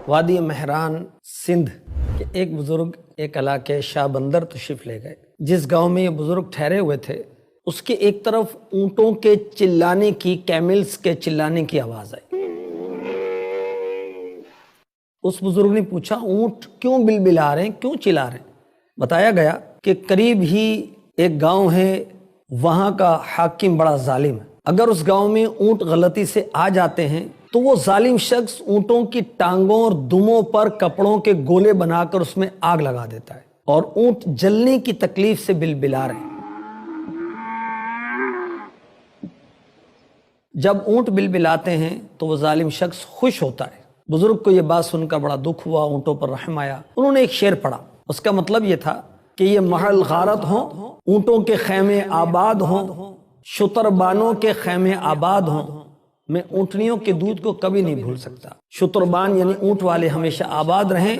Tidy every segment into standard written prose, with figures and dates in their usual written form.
وادی مہران سندھ کے ایک بزرگ ایک علاقے شاہ بندر تشریف لے گئے۔ جس گاؤں میں یہ بزرگ ٹھہرے ہوئے تھے اس کے ایک طرف اونٹوں کے چلانے کی، کیملز کے چلانے کی آواز آئی۔ اس بزرگ نے پوچھا اونٹ کیوں بلبلا رہے ہیں، کیوں چلا رہے ہیں؟ بتایا گیا کہ قریب ہی ایک گاؤں ہے، وہاں کا حاکم بڑا ظالم ہے۔ اگر اس گاؤں میں اونٹ غلطی سے آ جاتے ہیں تو وہ ظالم شخص اونٹوں کی ٹانگوں اور دموں پر کپڑوں کے گولے بنا کر اس میں آگ لگا دیتا ہے، اور اونٹ جلنے کی تکلیف سے بلبلا رہے ہیں۔ جب اونٹ بلبلاتے ہیں تو وہ ظالم شخص خوش ہوتا ہے۔ بزرگ کو یہ بات سن کر بڑا دکھ ہوا، اونٹوں پر رحم آیا۔ انہوں نے ایک شعر پڑھا، اس کا مطلب یہ تھا کہ یہ محل غارت ہوں، اونٹوں کے خیمے آباد ہوں، شتربانوں کے خیمے آباد ہوں، میں اونٹنیوں کے دودھ کو کبھی نہیں بھول سکتا۔ شتربان یعنی اونٹ والے ہمیشہ آباد رہیں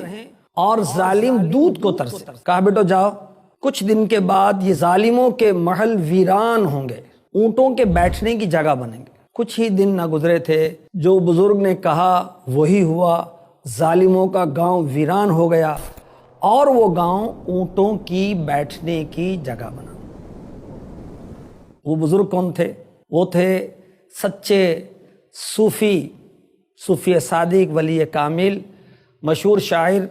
اور ظالم دودھ کو ترسے۔ کہا بیٹو جاؤ، کچھ دن کے بعد یہ ظالموں کے محل ویران ہوں گے، اونٹوں کے بیٹھنے کی جگہ بنیں گے۔ کچھ ہی دن نہ گزرے تھے، جو بزرگ نے کہا وہی ہوا، ظالموں کا گاؤں ویران ہو گیا اور وہ گاؤں اونٹوں کی بیٹھنے کی جگہ بنا۔ وہ بزرگ کون تھے؟ وہ تھے سچے صوفی صادق ولی کامل، مشہور شاعر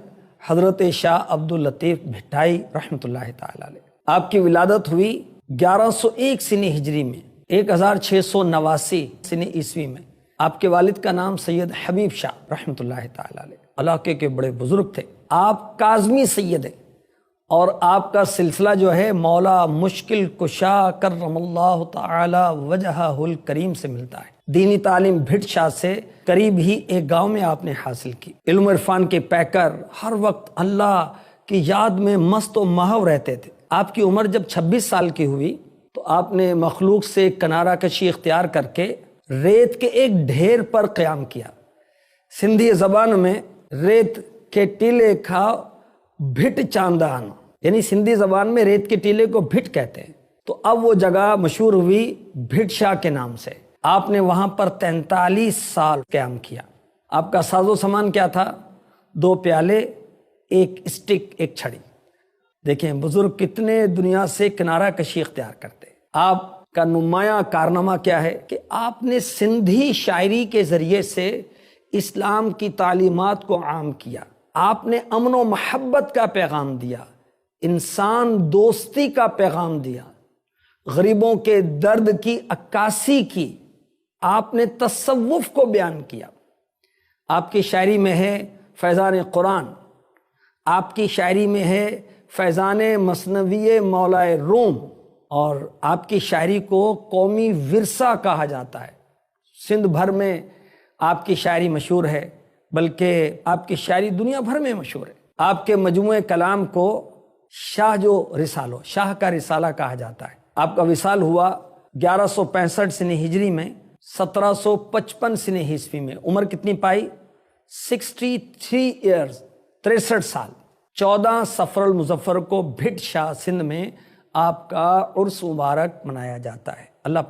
حضرت شاہ عبداللطیف بھٹائی رحمۃ اللہ تعالی علیہ۔ آپ کی ولادت ہوئی 1101 سنی ہجری میں، 1689 سنی عیسوی میں۔ آپ کے والد کا نام سید حبیب شاہ رحمۃ اللہ تعالی علیہ، علاقے کے بڑے بزرگ تھے۔ آپ کاظمی سید ہیں، اور آپ کا سلسلہ جو ہے مولا مشکل کشا کرم اللہ تعالی وجہہ الکریم سے ملتا ہے۔ دینی تعلیم بھٹ شاہ سے قریب ہی ایک گاؤں میں آپ نے حاصل کی۔ علم و عرفان کے پیکر، ہر وقت اللہ کی یاد میں مست و محو رہتے تھے۔ آپ کی عمر جب 26 سال کی ہوئی تو آپ نے مخلوق سے کنارہ کشی اختیار کر کے ریت کے ایک ڈھیر پر قیام کیا۔ سندھی زبان میں ریت کے ٹیلے کا بھٹ چاندان، یعنی سندھی زبان میں ریت کے ٹیلے کو بھٹ کہتے ہیں۔ تو اب وہ جگہ مشہور ہوئی بھٹ شاہ کے نام سے۔ آپ نے وہاں پر 43 سال قیام کیا۔ آپ کا ساز و سامان کیا تھا؟ 2 پیالے، ایک اسٹک، ایک چھڑی۔ دیکھیں بزرگ کتنے دنیا سے کنارہ کشی اختیار کرتے۔ آپ کا نمایاں کارنامہ کیا ہے کہ آپ نے سندھی شاعری کے ذریعے سے اسلام کی تعلیمات کو عام کیا۔ آپ نے امن و محبت کا پیغام دیا، انسان دوستی کا پیغام دیا، غریبوں کے درد کی عکاسی کی، آپ نے تصوف کو بیان کیا۔ آپ کی شاعری میں ہے فیضان قرآن، آپ کی شاعری میں ہے فیضان مثنوی مولائے روم، اور آپ کی شاعری کو قومی ورثہ کہا جاتا ہے۔ سندھ بھر میں آپ کی شاعری مشہور ہے، بلکہ آپ کی شاعری دنیا بھر میں مشہور ہے۔ آپ کے مجموعہ کلام کو شاہ کا رسالہ کہا جاتا ہے۔ آپ کا وصال ہوا 1165 سنی ہجری میں، 1755 سنی عیسوی میں۔ عمر کتنی پائی؟ 63 ایئرز، 63 سال۔ 14 صفر المظفر کو بھٹ شاہ سندھ میں آپ کا عرس مبارک منایا جاتا ہے۔ اللہ